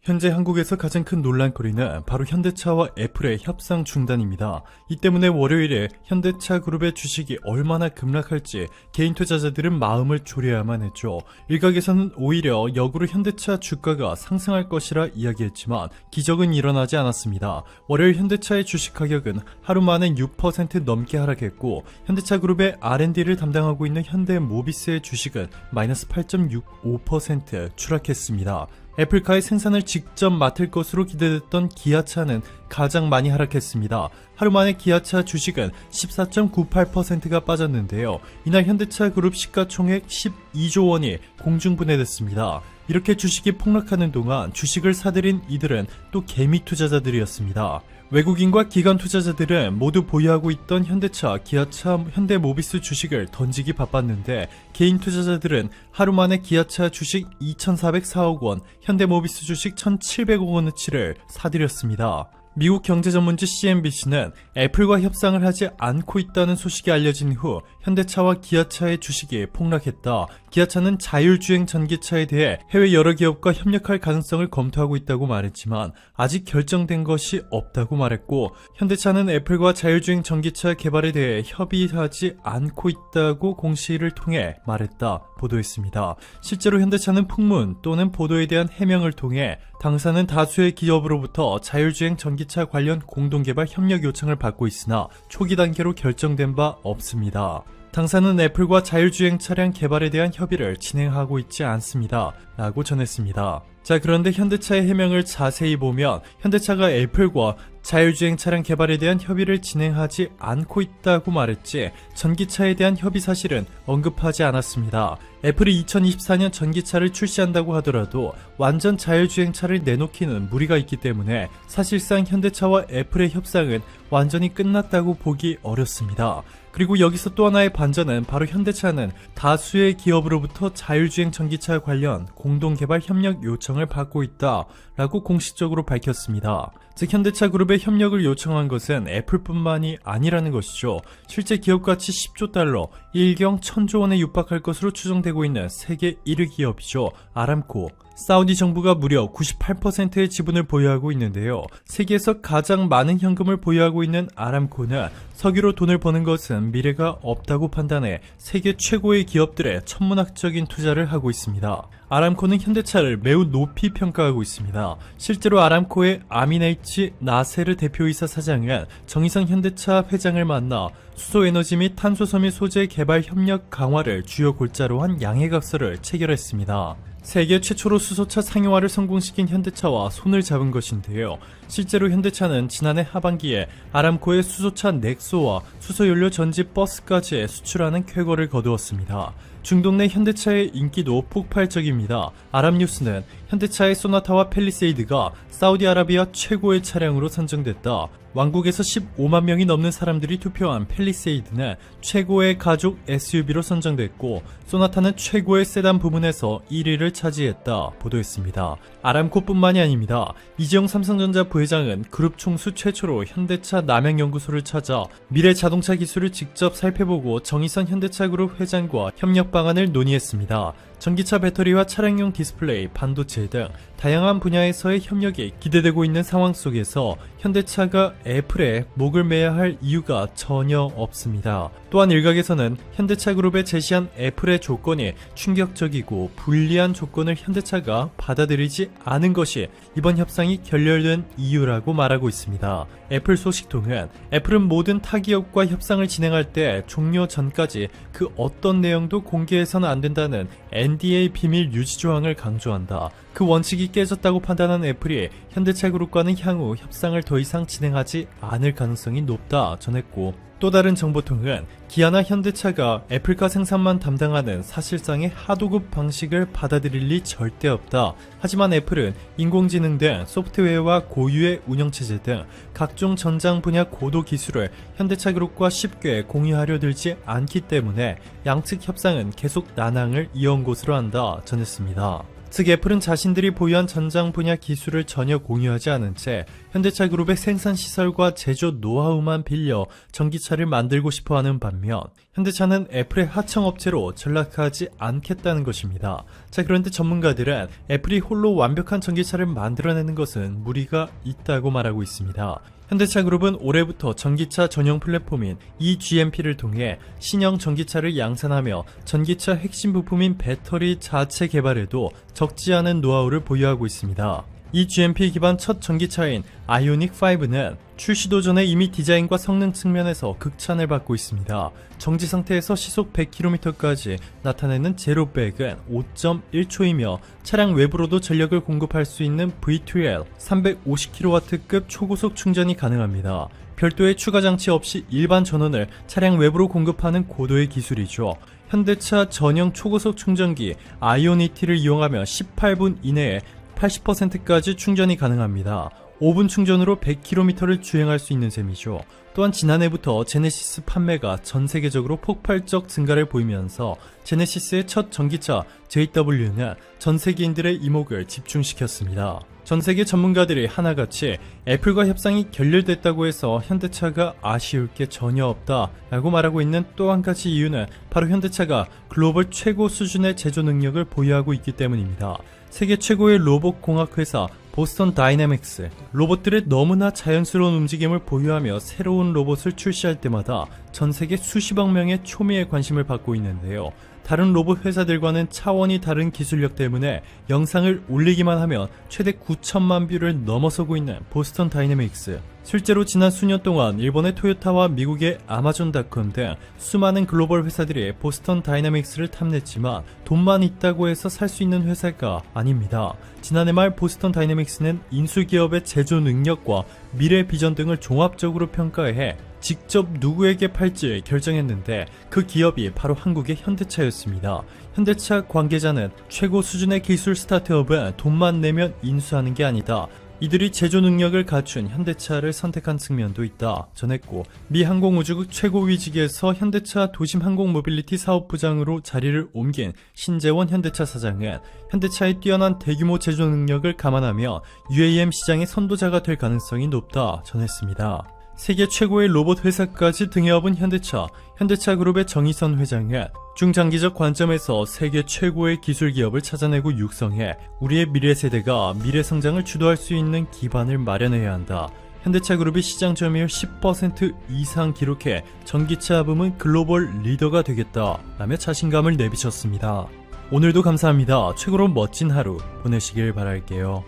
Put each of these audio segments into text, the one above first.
현재 한국에서 가장 큰 논란거리는 바로 현대차와 애플의 협상 중단입니다. 이 때문에 월요일에 현대차 그룹의 주식이 얼마나 급락할지 개인 투자자들은 마음을 졸여야만 했죠. 일각에서는 오히려 역으로 현대차 주가가 상승할 것이라 이야기했지만 기적은 일어나지 않았습니다. 월요일 현대차의 주식 가격은 하루 만에 6% 넘게 하락했고, 현대차 그룹의 R&D를 담당하고 있는 현대모비스의 주식은 마이너스 8.65% 추락했습니다. 애플카의 생산을 직접 맡을 것으로 기대됐던 기아차는 가장 많이 하락했습니다. 하루 만에 기아차 주식은 14.98%가 빠졌는데요. 이날 현대차 그룹 시가총액 12조 원이 공중분해됐습니다. 이렇게 주식이 폭락하는 동안 주식을 사들인 이들은 또 개미 투자자들이었습니다. 외국인과 기관 투자자들은 모두 보유하고 있던 현대차, 기아차, 현대모비스 주식을 던지기 바빴는데, 개인 투자자들은 하루 만에 기아차 주식 2,404억 원, 현대모비스 주식 1,700억 원어치를 사들였습니다. 미국 경제전문지 CNBC는 애플과 협상을 하지 않고 있다는 소식이 알려진 후 현대차와 기아차의 주식이 폭락했다. 기아차는 자율주행 전기차에 대해 해외 여러 기업과 협력할 가능성을 검토하고 있다고 말했지만 아직 결정된 것이 없다고 말했고, 현대차는 애플과 자율주행 전기차 개발에 대해 협의하지 않고 있다고 공시를 통해 말했다 보도했습니다. 실제로 현대차는 풍문 또는 보도에 대한 해명을 통해 당사는 다수의 기업으로부터 자율주행 전기차 관련 공동개발 협력 요청을 받고 있으나 초기 단계로 결정된 바 없습니다. 당사는 애플과 자율주행 차량 개발에 대한 협의를 진행하고 있지 않습니다 라고 전했습니다. 그런데 현대차의 해명을 자세히 보면 현대차가 애플과 자율주행 차량 개발에 대한 협의를 진행하지 않고 있다고 말했지, 전기차에 대한 협의 사실은 언급하지 않았습니다. 애플이 2024년 전기차를 출시한다고 하더라도 완전 자율주행차를 내놓기는 무리가 있기 때문에 사실상 현대차와 애플의 협상은 완전히 끝났다고 보기 어렵습니다. 그리고 여기서 또 하나의 반전은 바로 현대차는 다수의 기업으로부터 자율주행 전기차 관련 공동개발 협력 요청을 받고 있다 라고 공식적으로 밝혔습니다. 즉 현대차 그룹의 협력을 요청한 것은 애플뿐만이 아니라는 것이죠. 실제 기업가치 10조 달러, 일경 1000조 원에 육박할 것으로 추정되고 있는 세계 1위 기업이죠. 아람코. 사우디 정부가 무려 98%의 지분을 보유하고 있는데요. 세계에서 가장 많은 현금을 보유하고 있는 아람코는 석유로 돈을 버는 것은 미래가 없다고 판단해 세계 최고의 기업들의 천문학적인 투자를 하고 있습니다. 아람코는 현대차를 매우 높이 평가하고 있습니다. 실제로 아람코의 아미네이치 나세르 대표이사 사장은 정의성 현대차 회장을 만나 수소에너지 및 탄소섬유 소재 개발 협력 강화를 주요 골자로 한 양해각서를 체결했습니다. 세계 최초로 수소차 상용화를 성공시킨 현대차와 손을 잡은 것인데요. 실제로 현대차는 지난해 하반기에 아람코의 수소차 넥소와 수소연료 전지 버스까지 수출하는 쾌거를 거두었습니다. 중동 내 현대차의 인기도 폭발적입니다. 아랍뉴스는 현대차의 소나타와 팰리세이드가 사우디아라비아 최고의 차량으로 선정됐다. 왕국에서 15만 명이 넘는 사람들이 투표한 팰리세이드는 최고의 가족 SUV로 선정됐고, 소나타는 최고의 세단 부문에서 1위를 차지했다 보도했습니다. 아람코뿐만이 아닙니다. 이재용 삼성전자 부회장은 그룹 총수 최초로 현대차 남양연구소를 찾아 미래 자동차 기술을 직접 살펴보고 정의선 현대차 그룹 회장과 협력 방안을 논의했습니다. 전기차 배터리와 차량용 디스플레이, 반도체 등 다양한 분야에서의 협력이 기대되고 있는 상황 속에서 현대차가 애플에 목을 매야 할 이유가 전혀 없습니다. 또한 일각에서는 현대차 그룹에 제시한 애플의 조건이 충격적이고 불리한 조건을 현대차가 받아들이지 않은 것이 이번 협상이 결렬된 이유라고 말하고 있습니다. 애플 소식통은 애플은 모든 타기업과 협상을 진행할 때 종료 전까지 그 어떤 내용도 공개해서는 안 된다는 NDA 비밀 유지 조항을 강조한다. 그 원칙이 깨졌다고 판단한 애플이 현대차 그룹과는 향후 협상을 더 이상 진행하지 않을 가능성이 높다 전했고, 또 다른 정보통은 기아나 현대차가 애플카 생산만 담당하는 사실상의 하도급 방식을 받아들일 리 절대 없다. 하지만 애플은 인공지능 등 소프트웨어와 고유의 운영체제 등 각종 전장 분야 고도 기술을 현대차 그룹과 쉽게 공유하려 들지 않기 때문에 양측 협상은 계속 난항을 이어온 것으로 한다 전했습니다. 즉 애플은 자신들이 보유한 전장 분야 기술을 전혀 공유하지 않은 채 현대차 그룹의 생산 시설과 제조 노하우만 빌려 전기차를 만들고 싶어하는 반면 현대차는 애플의 하청업체로 전락하지 않겠다는 것입니다. 자, 그런데 전문가들은 애플이 홀로 완벽한 전기차를 만들어내는 것은 무리가 있다고 말하고 있습니다. 현대차 그룹은 올해부터 전기차 전용 플랫폼인 eGMP를 통해 신형 전기차를 양산하며 전기차 핵심 부품인 배터리 자체 개발에도 적지 않은 노하우를 보유하고 있습니다. eGMP 기반 첫 전기차인 아이오닉 5는 출시도 전에 이미 디자인과 성능 측면에서 극찬을 받고 있습니다. 정지 상태에서 시속 100km까지 나타내는 제로백은 5.1초이며 차량 외부로도 전력을 공급할 수 있는 V2L 350kW급 초고속 충전이 가능합니다. 별도의 추가 장치 없이 일반 전원을 차량 외부로 공급하는 고도의 기술이죠. 현대차 전용 초고속 충전기 아이오니티를 이용하면 18분 이내에 80%까지 충전이 가능합니다. 5분 충전으로 100km를 주행할 수 있는 셈이죠. 또한 지난해부터 제네시스 판매가 전 세계적으로 폭발적 증가를 보이면서 제네시스의 첫 전기차 JW는 전 세계인들의 이목을 집중시켰습니다. 전 세계 전문가들이 하나같이 애플과 협상이 결렬됐다고 해서 현대차가 아쉬울 게 전혀 없다 라고 말하고 있는 또 한 가지 이유는 바로 현대차가 글로벌 최고 수준의 제조 능력을 보유하고 있기 때문입니다. 세계 최고의 로봇 공학 회사 보스턴 다이내믹스, 로봇들의 너무나 자연스러운 움직임을 보유하며 새로운 로봇을 출시할 때마다 전 세계 수십억 명의 초미의 관심을 받고 있는데요. 다른 로봇 회사들과는 차원이 다른 기술력 때문에 영상을 올리기만 하면 최대 9천만 뷰를 넘어서고 있는 보스턴 다이내믹스. 실제로 지난 수년 동안 일본의 토요타와 미국의 아마존닷컴 등 수많은 글로벌 회사들이 보스턴 다이내믹스를 탐냈지만 돈만 있다고 해서 살 수 있는 회사가 아닙니다. 지난해 말 보스턴 다이내믹스는 인수기업의 제조 능력과 미래 비전 등을 종합적으로 평가해 직접 누구에게 팔지 결정했는데 그 기업이 바로 한국의 현대차였습니다. 현대차 관계자는 최고 수준의 기술 스타트업은 돈만 내면 인수하는 게 아니다. 이들이 제조 능력을 갖춘 현대차를 선택한 측면도 있다 전했고, 미 항공우주국 최고위직에서 현대차 도심항공모빌리티 사업부장으로 자리를 옮긴 신재원 현대차 사장은 현대차의 뛰어난 대규모 제조 능력을 감안하며 UAM 시장의 선도자가 될 가능성이 높다 전했습니다. 세계 최고의 로봇 회사까지 등에 업은 현대차 그룹의 정의선 회장은 중장기적 관점에서 세계 최고의 기술 기업을 찾아내고 육성해 우리의 미래 세대가 미래 성장을 주도할 수 있는 기반을 마련해야 한다. 현대차 그룹이 시장 점유율 10% 이상 기록해 전기차 부문 글로벌 리더가 되겠다 라며 자신감을 내비쳤습니다. 오늘도 감사합니다. 최고로 멋진 하루 보내시길 바랄게요.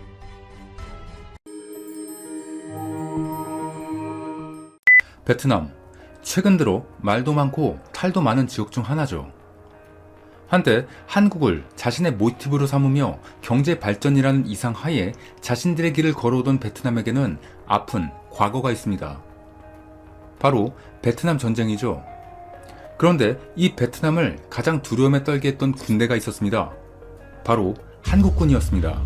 베트남, 최근 들어 말도 많고 탈도 많은 지역 중 하나죠. 한때 한국을 자신의 모티브로 삼으며 경제 발전이라는 이상 하에 자신들의 길을 걸어오던 베트남에게는 아픈 과거가 있습니다. 바로 베트남 전쟁이죠. 그런데 이 베트남을 가장 두려움에 떨게 했던 군대가 있었습니다. 바로 한국군이었습니다.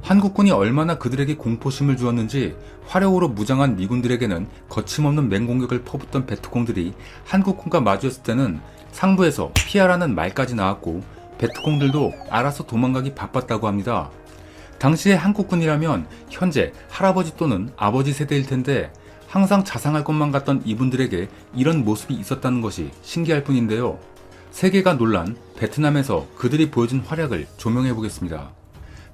한국군이 얼마나 그들에게 공포심을 주었는지 화려우로 무장한 미군들에게는 거침없는 맹공격을 퍼붓던 베트콩들이 한국군과 마주했을 때는 상부에서 피하라는 말까지 나왔고 베트콩들도 알아서 도망가기 바빴다고 합니다. 당시의 한국군이라면 현재 할아버지 또는 아버지 세대일 텐데 항상 자상할 것만 같던 이분들에게 이런 모습이 있었다는 것이 신기할 뿐인데요. 세계가 놀란 베트남에서 그들이 보여준 활약을 조명해 보겠습니다.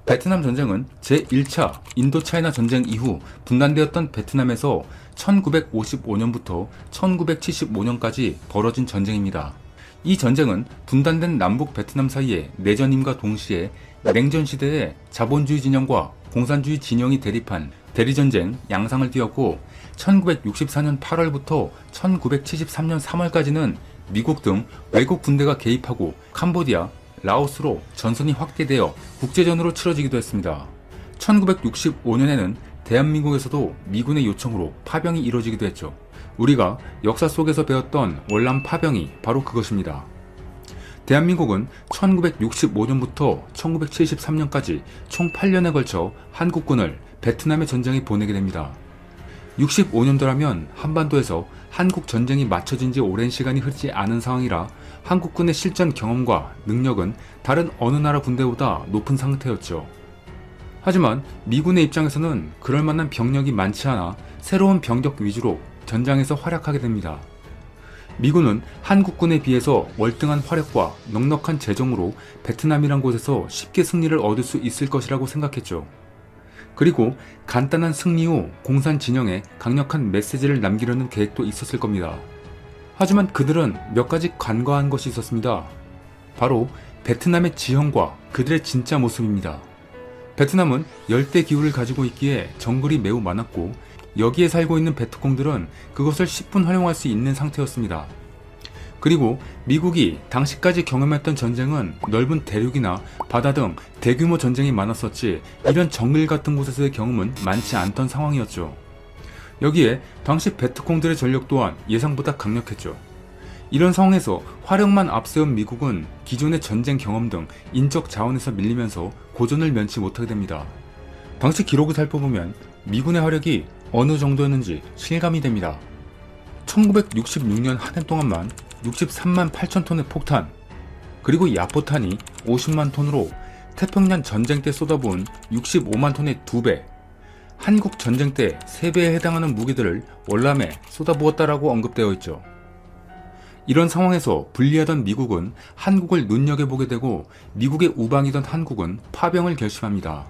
베트남 전쟁은 제1차 인도차이나 전쟁 이후 분단되었던 베트남에서 1955년부터 1975년까지 벌어진 전쟁입니다. 이 전쟁은 분단된 남북 베트남 사이의 내전임과 동시에 냉전 시대에 자본주의 진영과 공산주의 진영이 대립한 대리전쟁 양상을 띄었고 1964년 8월부터 1973년 3월까지는 미국 등 외국 군대가 개입하고 캄보디아, 라오스로 전선이 확대되어 국제전으로 치러지기도 했습니다. 1965년에는 대한민국에서도 미군의 요청으로 파병이 이루어지기도 했죠. 우리가 역사 속에서 배웠던 월남 파병이 바로 그것입니다. 대한민국은 1965년부터 1973년까지 총 8년에 걸쳐 한국군을 베트남의 전쟁에 보내게 됩니다. 65년도라면 한반도에서 한국 전쟁이 맞춰진 지 오랜 시간이 흐르지 않은 상황이라 한국군의 실전 경험과 능력은 다른 어느 나라 군대보다 높은 상태였죠. 하지만 미군의 입장에서는 그럴 만한 병력이 많지 않아 새로운 병력 위주로 전장에서 활약하게 됩니다. 미군은 한국군에 비해서 월등한 화력과 넉넉한 재정으로 베트남이란 곳에서 쉽게 승리를 얻을 수 있을 것이라고 생각했죠. 그리고 간단한 승리 후 공산 진영에 강력한 메시지를 남기려는 계획도 있었을 겁니다. 하지만 그들은 몇 가지 간과한 것이 있었습니다. 바로 베트남의 지형과 그들의 진짜 모습입니다. 베트남은 열대 기후를 가지고 있기에 정글이 매우 많았고 여기에 살고 있는 베트콩들은 그것을 10분 활용할 수 있는 상태였습니다. 그리고 미국이 당시까지 경험했던 전쟁은 넓은 대륙이나 바다 등 대규모 전쟁이 많았었지 이런 정글 같은 곳에서의 경험은 많지 않던 상황이었죠. 여기에 당시 베트콩들의 전력 또한 예상보다 강력했죠. 이런 상황에서 화력만 앞세운 미국은 기존의 전쟁 경험 등 인적 자원에서 밀리면서 고전을 면치 못하게 됩니다. 당시 기록을 살펴보면 미군의 화력이 어느 정도였는지 실감이 됩니다. 1966년 한 해 동안만 63만 8천 톤의 폭탄, 그리고 야포탄이 50만 톤으로 태평양 전쟁 때 쏟아부은 65만 톤의 2배, 한국 전쟁 때 3배에 해당하는 무기들을 월남에 쏟아부었다라고 언급되어 있죠. 이런 상황에서 불리하던 미국은 한국을 눈여겨보게 되고 미국의 우방이던 한국은 파병을 결심합니다.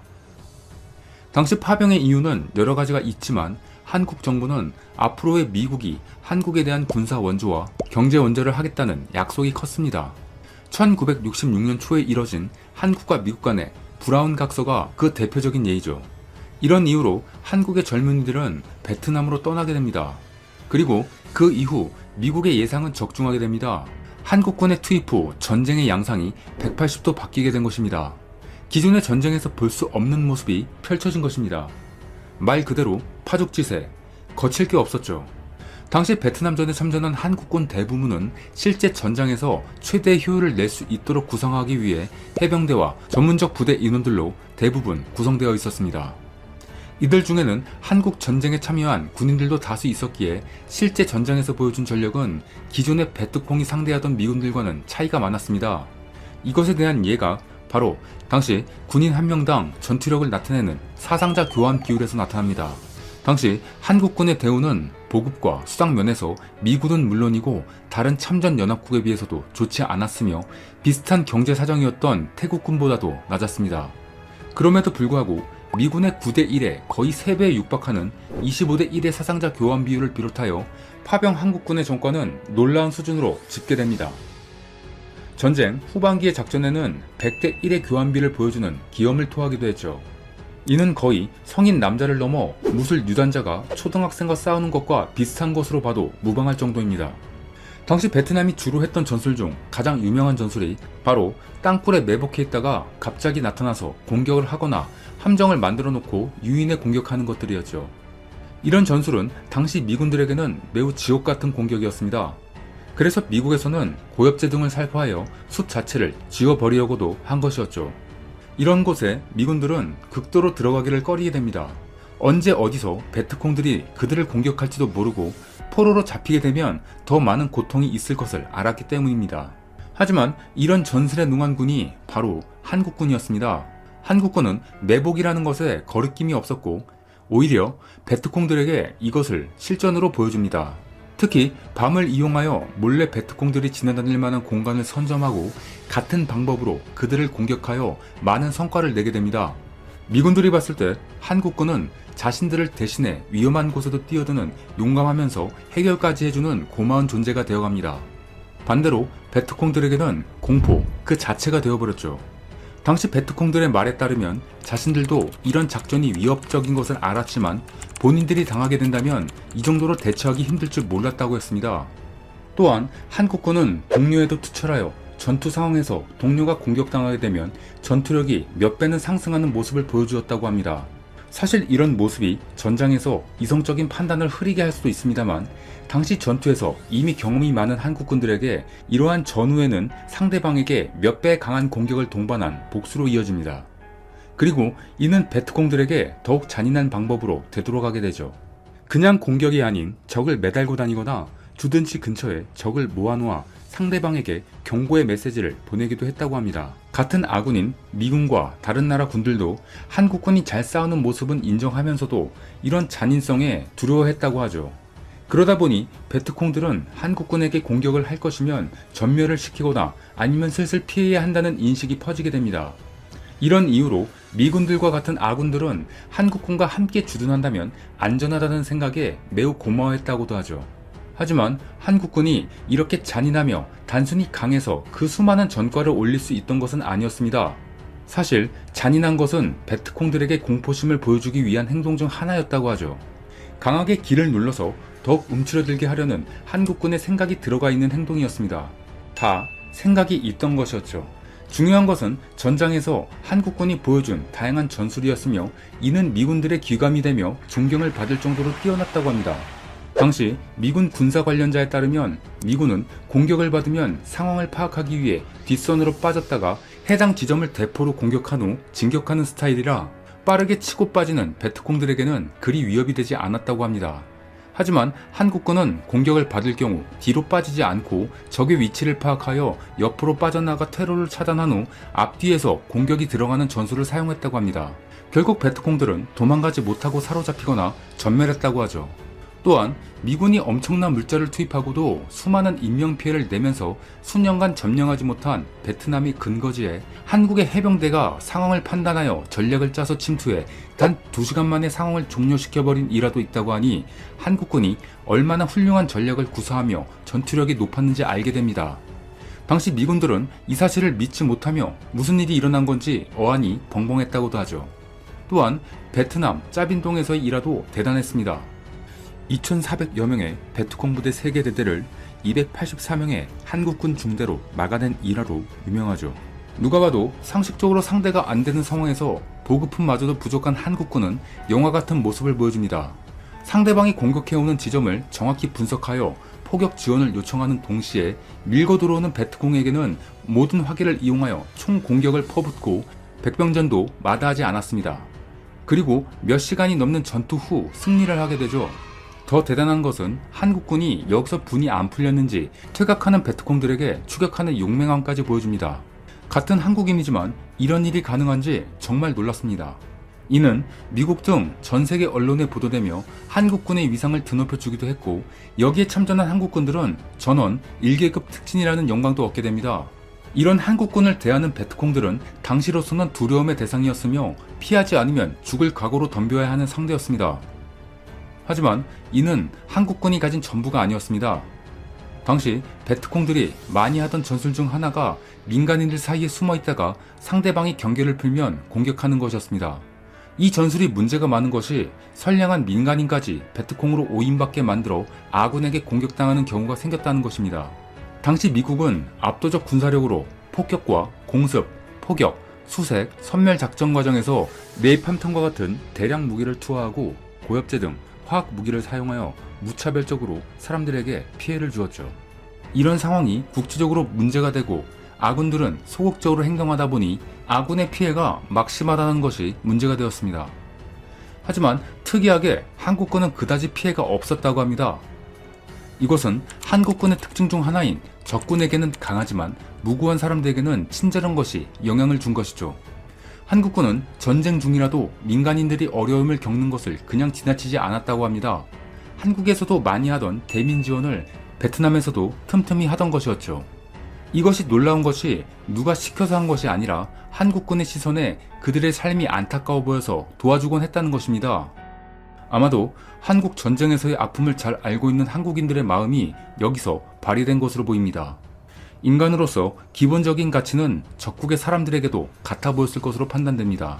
당시 파병의 이유는 여러 가지가 있지만 한국 정부는 앞으로의 미국이 한국에 대한 군사 원조와 경제 원조를 하겠다는 약속이 컸습니다. 1966년 초에 이뤄진 한국과 미국 간의 브라운 각서가 그 대표적인 예이죠. 이런 이유로 한국의 젊은이들은 베트남으로 떠나게 됩니다. 그리고 그 이후 미국의 예상은 적중하게 됩니다. 한국군의 투입 후 전쟁의 양상이 180도 바뀌게 된 것입니다. 기존의 전쟁에서 볼 수 없는 모습이 펼쳐진 것입니다. 말 그대로 파죽지세, 거칠 게 없었죠. 당시 베트남전에 참전한 한국군 대부분은 실제 전장에서 최대의 효율을 낼 수 있도록 구성하기 위해 해병대와 전문적 부대 인원들로 대부분 구성되어 있었습니다. 이들 중에는 한국 전쟁에 참여한 군인들도 다수 있었기에 실제 전장에서 보여준 전력은 기존의 베트콩이 상대하던 미군들과는 차이가 많았습니다. 이것에 대한 예가 바로 당시 군인 한 명당 전투력을 나타내는 사상자 교환 비율에서 나타납니다. 당시 한국군의 대우는 보급과 수당 면에서 미군은 물론이고 다른 참전 연합국에 비해서도 좋지 않았으며 비슷한 경제 사정이었던 태국군보다도 낮았습니다. 그럼에도 불구하고 미군의 9대 1에 거의 3배에 육박하는 25대 1의 사상자 교환 비율을 비롯하여 파병 한국군의 정권은 놀라운 수준으로 집계됩니다. 전쟁 후반기의 작전에는 100대 1의 교환비를 보여주는 기염을 토하기도 했죠. 이는 거의 성인 남자를 넘어 무술 유단자가 초등학생과 싸우는 것과 비슷한 것으로 봐도 무방할 정도입니다. 당시 베트남이 주로 했던 전술 중 가장 유명한 전술이 바로 땅굴에 매복해 있다가 갑자기 나타나서 공격을 하거나 함정을 만들어 놓고 유인해 공격하는 것들이었죠. 이런 전술은 당시 미군들에게는 매우 지옥 같은 공격이었습니다. 그래서 미국에서는 고엽제 등을 살포하여 숲 자체를 지워버리려고도 한 것이었죠. 이런 곳에 미군들은 극도로 들어가기를 꺼리게 됩니다. 언제 어디서 베트콩들이 그들을 공격할지도 모르고 포로로 잡히게 되면 더 많은 고통이 있을 것을 알았기 때문입니다. 하지만 이런 전술에 능한 군이 바로 한국군이었습니다. 한국군은 매복이라는 것에 거리낌이 없었고 오히려 베트콩들에게 이것을 실전으로 보여줍니다. 특히 밤을 이용하여 몰래 베트콩들이 지나다닐 만한 공간을 선점하고 같은 방법으로 그들을 공격하여 많은 성과를 내게 됩니다. 미군들이 봤을 때 한국군은 자신들을 대신해 위험한 곳에도 뛰어드는 용감하면서 해결까지 해주는 고마운 존재가 되어갑니다. 반대로 베트콩들에게는 공포 그 자체가 되어버렸죠. 당시 베트콩들의 말에 따르면 자신들도 이런 작전이 위협적인 것을 알았지만 본인들이 당하게 된다면 이 정도로 대처하기 힘들 줄 몰랐다고 했습니다. 또한 한국군은 동료에도 투철하여 전투 상황에서 동료가 공격당하게 되면 전투력이 몇 배는 상승하는 모습을 보여주었다고 합니다. 사실 이런 모습이 전장에서 이성적인 판단을 흐리게 할 수도 있습니다만 당시 전투에서 이미 경험이 많은 한국군들에게 이러한 전후에는 상대방에게 몇 배 강한 공격을 동반한 복수로 이어집니다. 그리고 이는 베트콩들에게 더욱 잔인한 방법으로 되돌아가게 되죠. 그냥 공격이 아닌 적을 매달고 다니거나 주둔지 근처에 적을 모아놓아 상대방에게 경고의 메시지를 보내기도 했다고 합니다. 같은 아군인 미군과 다른 나라 군들도 한국군이 잘 싸우는 모습은 인정하면서도 이런 잔인성에 두려워했다고 하죠. 그러다 보니 베트콩들은 한국군에게 공격을 할 것이면 전멸을 시키거나 아니면 슬슬 피해야 한다는 인식이 퍼지게 됩니다. 이런 이유로 미군들과 같은 아군들은 한국군과 함께 주둔한다면 안전하다는 생각에 매우 고마워했다고도 하죠. 하지만 한국군이 이렇게 잔인하며 단순히 강해서 그 수많은 전과를 올릴 수 있던 것은 아니었습니다. 사실 잔인한 것은 베트콩들에게 공포심을 보여주기 위한 행동 중 하나였다고 하죠. 강하게 기를 눌러서 더욱 움츠러들게 하려는 한국군의 생각이 들어가 있는 행동이었습니다. 다 생각이 있던 것이었죠. 중요한 것은 전장에서 한국군이 보여준 다양한 전술이었으며 이는 미군들의 귀감이 되며 존경을 받을 정도로 뛰어났다고 합니다. 당시 미군 군사 관련자에 따르면 미군은 공격을 받으면 상황을 파악하기 위해 뒷선으로 빠졌다가 해당 지점을 대포로 공격한 후 진격하는 스타일이라 빠르게 치고 빠지는 베트콩들에게는 그리 위협이 되지 않았다고 합니다. 하지만 한국군은 공격을 받을 경우 뒤로 빠지지 않고 적의 위치를 파악하여 옆으로 빠져나가 퇴로를 차단한 후 앞뒤에서 공격이 들어가는 전술을 사용했다고 합니다. 결국 베트콩들은 도망가지 못하고 사로잡히거나 전멸했다고 하죠. 또한 미군이 엄청난 물자를 투입하고도 수많은 인명피해를 내면서 수년간 점령하지 못한 베트남이 근거지에 한국의 해병대가 상황을 판단하여 전략을 짜서 침투해 단 2시간 만에 상황을 종료시켜버린 일화도 있다고 하니 한국군이 얼마나 훌륭한 전략을 구사하며 전투력이 높았는지 알게 됩니다. 당시 미군들은 이 사실을 믿지 못하며 무슨 일이 일어난 건지 어안이 벙벙했다고도 하죠. 또한 베트남 짜빈동에서의 일화도 대단했습니다. 2,400여 명의 베트콩 부대 3개 대대를 284명의 한국군 중대로 막아낸 일화로 유명하죠. 누가 봐도 상식적으로 상대가 안 되는 상황에서 보급품마저도 부족한 한국군은 영화 같은 모습을 보여줍니다. 상대방이 공격해오는 지점을 정확히 분석하여 포격 지원을 요청하는 동시에 밀고 들어오는 베트콩에게는 모든 화기를 이용하여 총 공격을 퍼붓고 백병전도 마다하지 않았습니다. 그리고 몇 시간이 넘는 전투 후 승리를 하게 되죠. 더 대단한 것은 한국군이 여기서 분이 안 풀렸는지 퇴각하는 베트콩들에게 추격하는 용맹함까지 보여줍니다. 같은 한국인이지만 이런 일이 가능한지 정말 놀랐습니다. 이는 미국 등 전 세계 언론에 보도되며 한국군의 위상을 드높여주기도 했고 여기에 참전한 한국군들은 전원 1계급 특진이라는 영광도 얻게 됩니다. 이런 한국군을 대하는 베트콩들은 당시로서는 두려움의 대상이었으며 피하지 않으면 죽을 각오로 덤벼야 하는 상대였습니다. 하지만 이는 한국군이 가진 전부가 아니었습니다. 당시 베트콩들이 많이 하던 전술 중 하나가 민간인들 사이에 숨어 있다가 상대방이 경계를 풀면 공격하는 것이었습니다. 이 전술이 문제가 많은 것이 선량한 민간인까지 베트콩으로 오인받게 만들어 아군에게 공격당하는 경우가 생겼다는 것입니다. 당시 미국은 압도적 군사력으로 폭격과 공습, 포격, 수색, 선멸 작전 과정에서 네이팜탄과 같은 대량 무기를 투하하고 고엽제 등 화학 무기를 사용하여 무차별적으로 사람들에게 피해를 주었죠. 이런 상황이 국제적으로 문제가 되고 아군들은 소극적으로 행동하다 보니 아군의 피해가 막심하다는 것이 문제가 되었습니다. 하지만 특이하게 한국군은 그다지 피해가 없었다고 합니다. 이것은 한국군의 특징 중 하나인 적군에게는 강하지만 무고한 사람들에게는 친절한 것이 영향을 준 것이죠. 한국군은 전쟁 중이라도 민간인들이 어려움을 겪는 것을 그냥 지나치지 않았다고 합니다. 한국에서도 많이 하던 대민 지원을 베트남에서도 틈틈이 하던 것이었죠. 이것이 놀라운 것이 누가 시켜서 한 것이 아니라 한국군의 시선에 그들의 삶이 안타까워 보여서 도와주곤 했다는 것입니다. 아마도 한국 전쟁에서의 아픔을 잘 알고 있는 한국인들의 마음이 여기서 발휘된 것으로 보입니다. 인간으로서 기본적인 가치는 적국의 사람들에게도 같아 보였을 것으로 판단됩니다.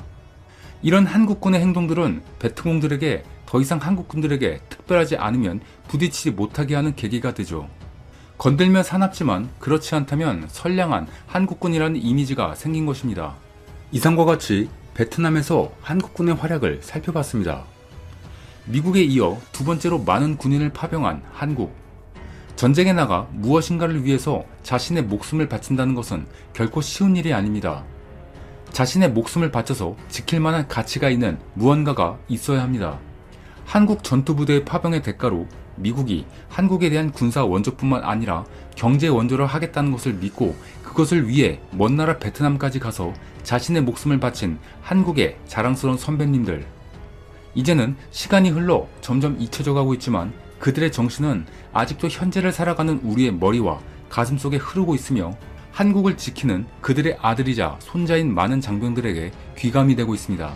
이런 한국군의 행동들은 베트콩들에게 더 이상 한국군들에게 특별하지 않으면 부딪히지 못하게 하는 계기가 되죠. 건들면 사납지만 그렇지 않다면 선량한 한국군이라는 이미지가 생긴 것입니다. 이상과 같이 베트남에서 한국군의 활약을 살펴봤습니다. 미국에 이어 두 번째로 많은 군인을 파병한 한국. 전쟁에 나가 무엇인가를 위해서 자신의 목숨을 바친다는 것은 결코 쉬운 일이 아닙니다. 자신의 목숨을 바쳐서 지킬 만한 가치가 있는 무언가가 있어야 합니다. 한국 전투부대의 파병의 대가로 미국이 한국에 대한 군사 원조뿐만 아니라 경제 원조를 하겠다는 것을 믿고 그것을 위해 먼 나라 베트남까지 가서 자신의 목숨을 바친 한국의 자랑스러운 선배님들. 이제는 시간이 흘러 점점 잊혀져 가고 있지만 그들의 정신은 아직도 현재를 살아가는 우리의 머리와 가슴 속에 흐르고 있으며 한국을 지키는 그들의 아들이자 손자인 많은 장병들에게 귀감이 되고 있습니다.